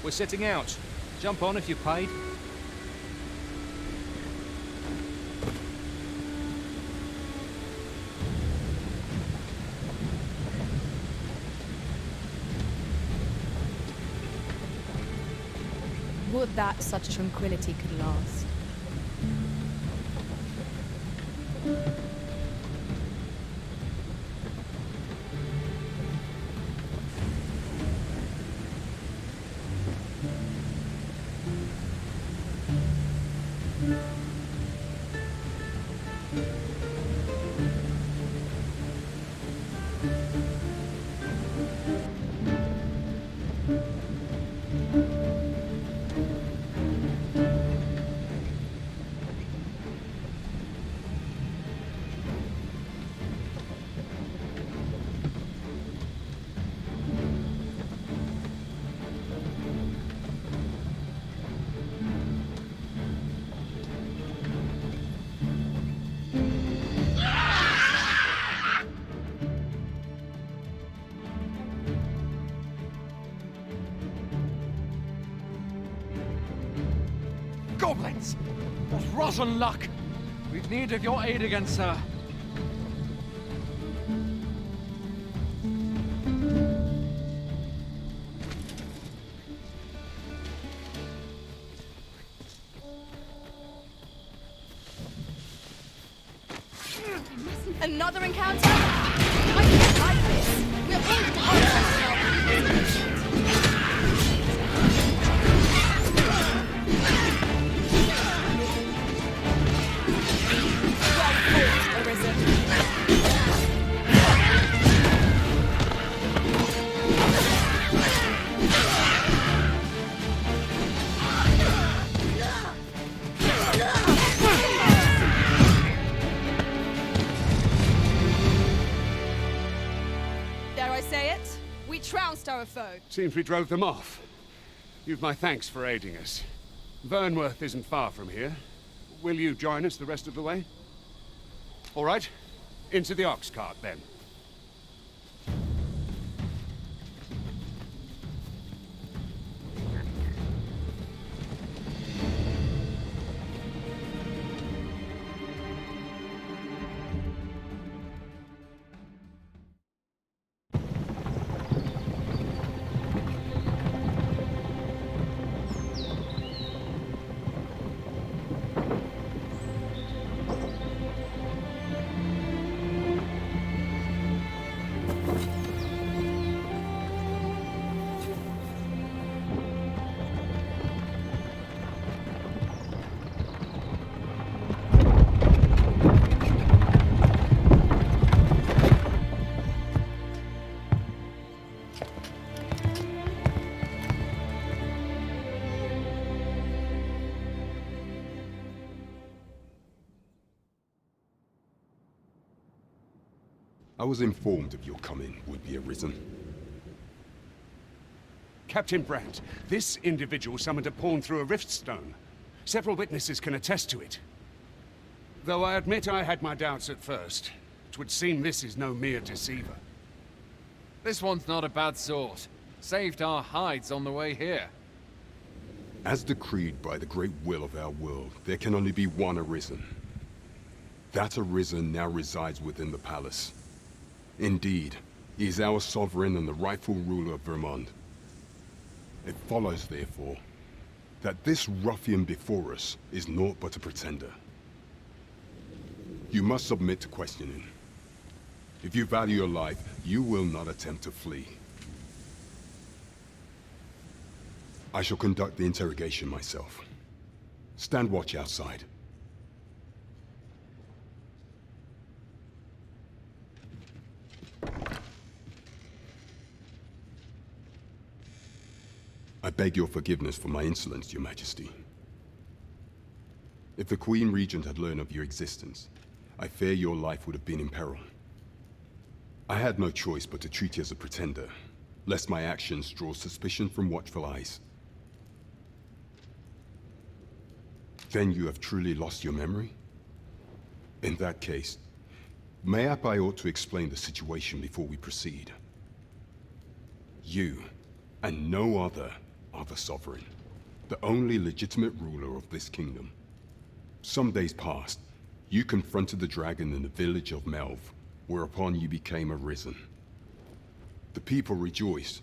We're setting out. Jump on if you're paid. Would that such tranquility could last. Goblins! What rotten luck! We've need of your aid again, sir. Another encounter? I can't like this. We're all trounced our foe. Seems we drove them off. You've my thanks for aiding us. Vernworth isn't far from here. Will you join us the rest of the way? All right. Into the ox cart, then. I was informed of your coming would be arisen. Captain Brandt, this individual summoned a pawn through a rift stone. Several witnesses can attest to it. Though I admit I had my doubts at first. It would seem this is no mere deceiver. This one's not a bad sort. Saved our hides on the way here. As decreed by the great will of our world, there can only be one arisen. That arisen now resides within the palace. Indeed, he is our sovereign and the rightful ruler of Vermont. It follows, therefore, that this ruffian before us is naught but a pretender. You must submit to questioning. If you value your life, you will not attempt to flee. I shall conduct the interrogation myself. Stand watch outside. I beg your forgiveness for my insolence, Your Majesty. If the Queen Regent had learned of your existence, I fear your life would have been in peril. I had no choice but to treat you as a pretender, lest my actions draw suspicion from watchful eyes. Then you have truly lost your memory? In that case, mayhap I ought to explain the situation before we proceed. You, and no other, are the Sovereign, the only legitimate ruler of this kingdom. Some days passed. You confronted the dragon in the village of Melv, whereupon you became arisen. The people rejoiced,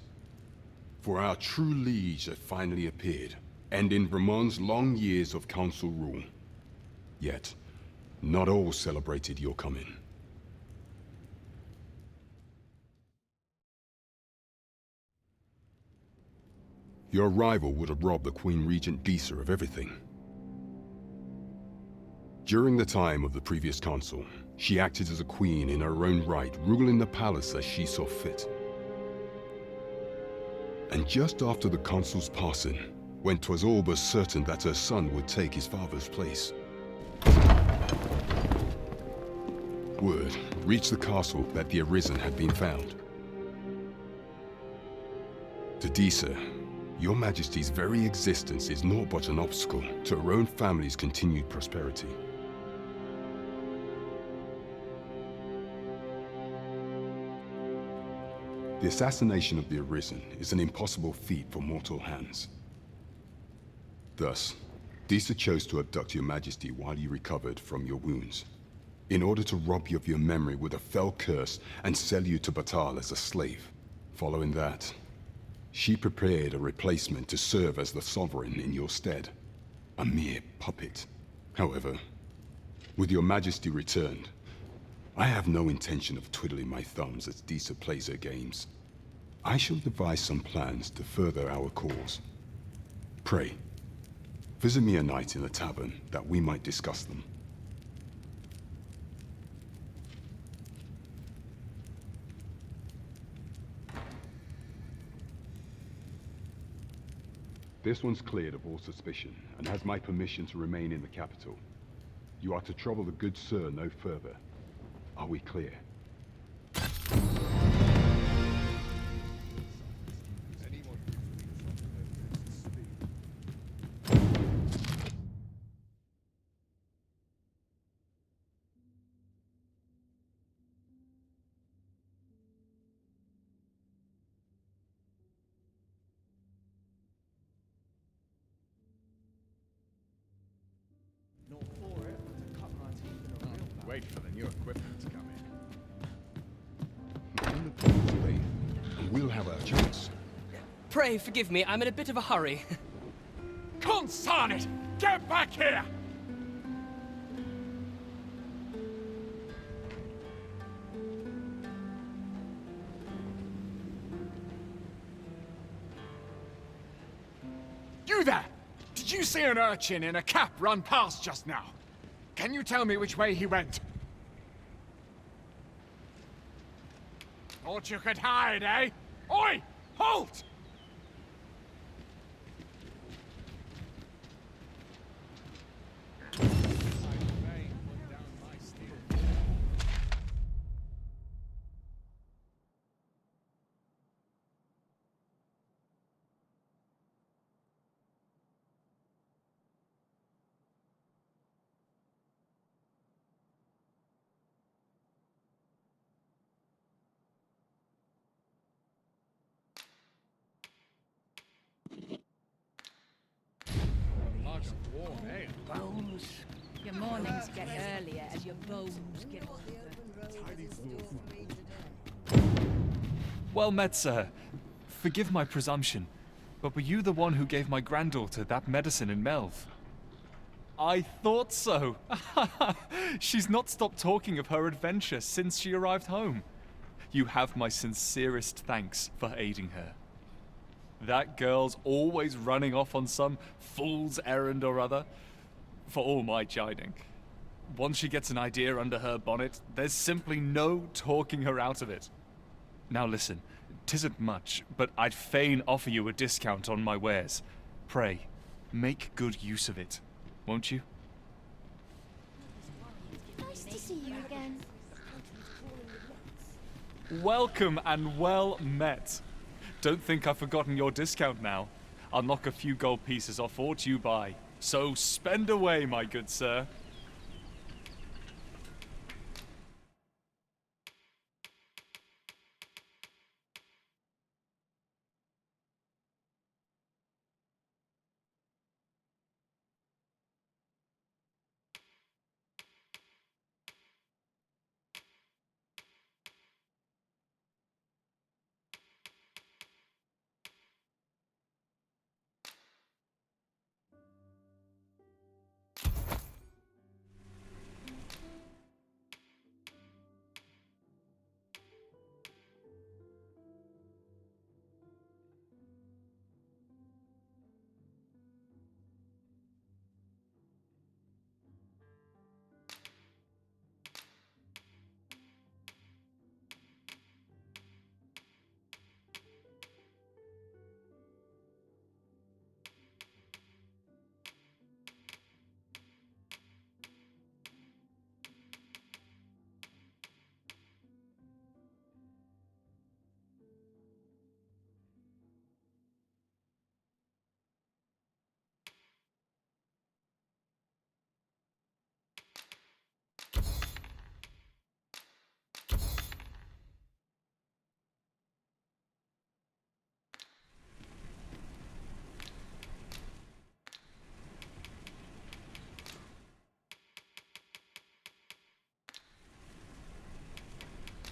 for our true liege had finally appeared, ending Vermon's long years of council rule. Yet, not all celebrated your coming. Your arrival would have robbed the Queen Regent Disa of everything. During the time of the previous consul, she acted as a queen in her own right, ruling the palace as she saw fit. And just after the consul's passing, when 'twas all but certain that her son would take his father's place, word reached the castle that the Arisen had been found. To Disa, your Majesty's very existence is naught but an obstacle to her own family's continued prosperity. The assassination of the Arisen is an impossible feat for mortal hands. Thus, Disa chose to abduct your Majesty while you recovered from your wounds, in order to rob you of your memory with a fell curse and sell you to Batal as a slave. Following that, she prepared a replacement to serve as the Sovereign in your stead. A mere puppet. However, with your Majesty returned, I have no intention of twiddling my thumbs as Disa plays her games. I shall devise some plans to further our cause. Pray, visit me a night in the tavern that we might discuss them. This one's cleared of all suspicion and has my permission to remain in the capital. You are to trouble the good sir no further. Are we clear? Wait for the new equipment to come in. And we'll have our chance. Pray forgive me, I'm in a bit of a hurry. Consarn it! Get back here! You there! Did you see an urchin in a cap run past just now? Can you tell me which way he went? Thought you could hide, eh? Oi! Halt! Bones. Your mornings get earlier as your bones get Well met, sir. Forgive my presumption, but were you the one who gave my granddaughter that medicine in Melv? I thought so. She's not stopped talking of her adventure since she arrived home. You have my sincerest thanks for aiding her. That girl's always running off on some fool's errand or other, for all my chiding. Once she gets an idea under her bonnet, there's simply no talking her out of it. Now listen, 'tisn't much, but I'd fain offer you a discount on my wares. Pray, make good use of it, won't you? Nice to see you again. Welcome and well met. Don't think I've forgotten your discount now. I'll knock a few gold pieces off aught you buy. So spend away, my good sir.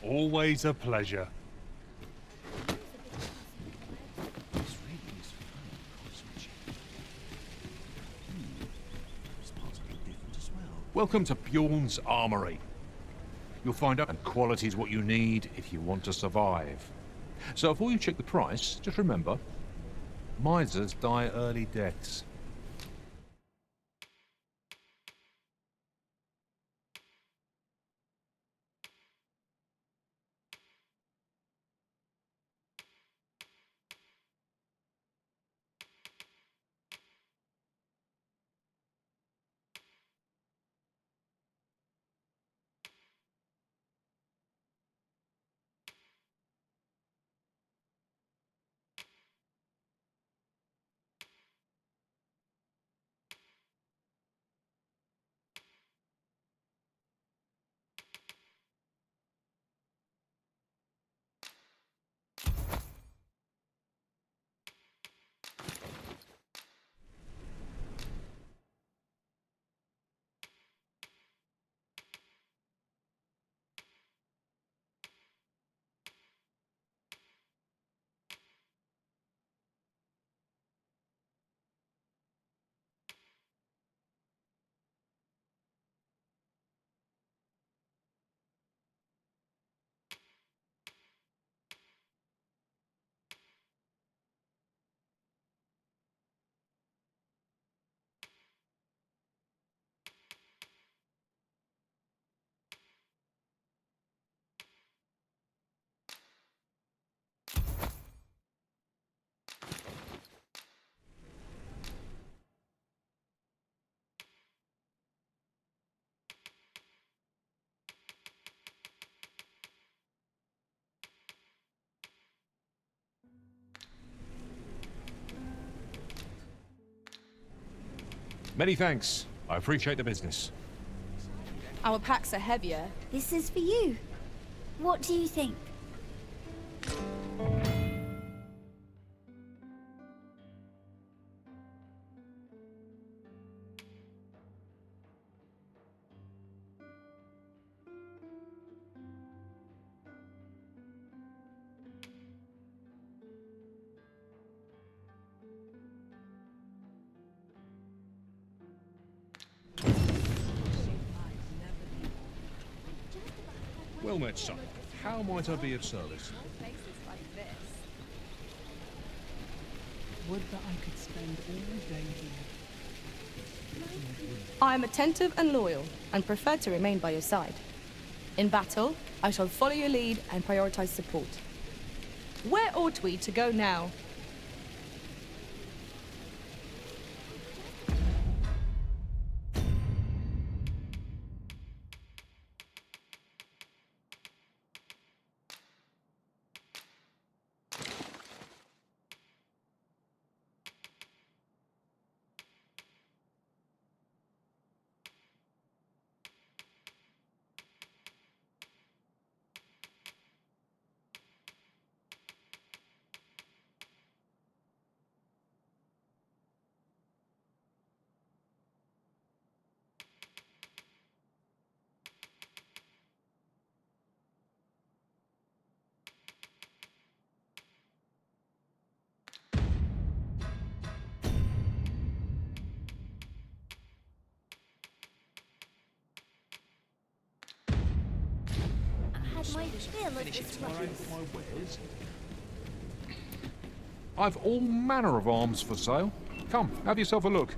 Always a pleasure. Welcome to Bjorn's Armory. You'll find out quality's what you need if you want to survive. So before you check the price, just remember, misers die early deaths. Many thanks. I appreciate the business. Our packs are heavier. This is for you. What do you think? Well met, son. How might I be of service? Places like this. Would that I could spend all day here. I am attentive and loyal, and prefer to remain by your side. In battle, I shall follow your lead and prioritize support. Where ought we to go now? I had my fill of this weapons. I've all manner of arms for sale. Come, have yourself a look.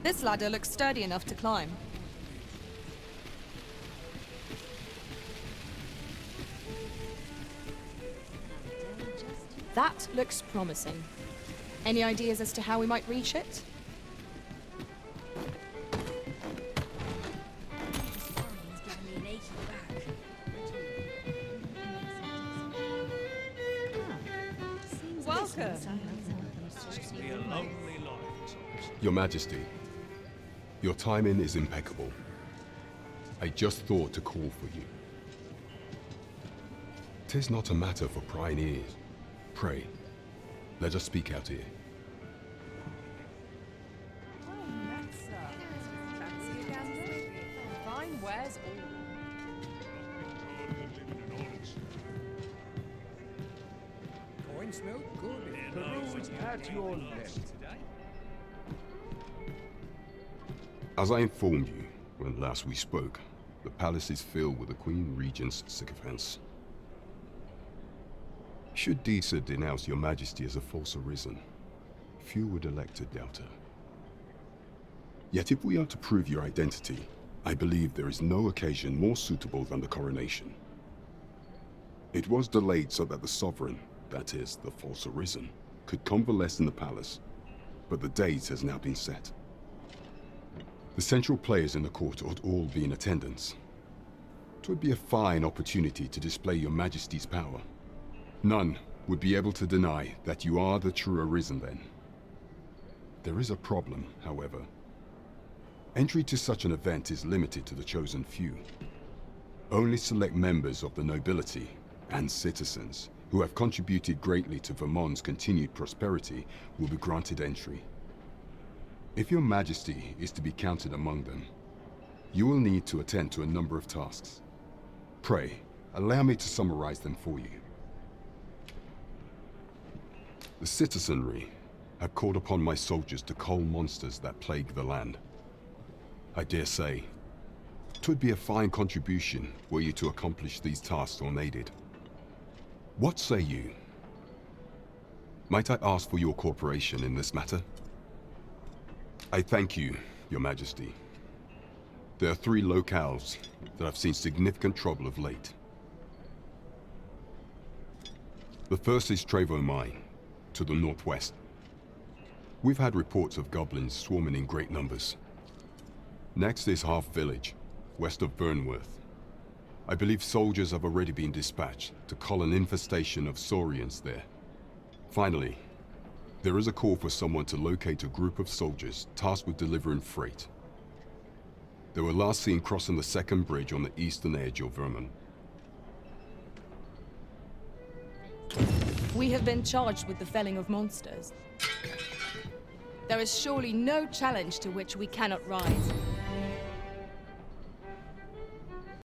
This ladder looks sturdy enough to climb. That looks promising. Any ideas as to how we might reach it? Welcome. Your Majesty, your timing is impeccable. I just thought to call for you. 'Tis not a matter for prying ears. Pray, let us speak out here. Fine wares all. Coin smell good. Peruse at your left. As I informed you when last we spoke, the palace is filled with the Queen Regent's sycophants. Should Disa denounce your Majesty as a false arisen, few would elect to doubt her. Yet if we are to prove your identity, I believe there is no occasion more suitable than the coronation. It was delayed so that the sovereign, that is, the false arisen, could convalesce in the palace, but the date has now been set. The central players in the court ought all be in attendance. 'Twould be a fine opportunity to display your Majesty's power. None would be able to deny that you are the true arisen then. There is a problem, however. Entry to such an event is limited to the chosen few. Only select members of the nobility and citizens who have contributed greatly to Vermont's continued prosperity will be granted entry. If your Majesty is to be counted among them, you will need to attend to a number of tasks. Pray, allow me to summarize them for you. The citizenry have called upon my soldiers to cull monsters that plague the land. I dare say, 'twould be a fine contribution were you to accomplish these tasks unaided. What say you? Might I ask for your cooperation in this matter? I thank you, your Majesty. There are 3 locales that have seen significant trouble of late. The first is Trevo Mine, to the northwest. We've had reports of goblins swarming in great numbers. Next is Half Village, west of Burnworth. I believe soldiers have already been dispatched to cull an infestation of saurians there. Finally, there is a call for someone to locate a group of soldiers tasked with delivering freight. They were last seen crossing the second bridge on the eastern edge of Vermont. We have been charged with the felling of monsters. There is surely no challenge to which we cannot rise.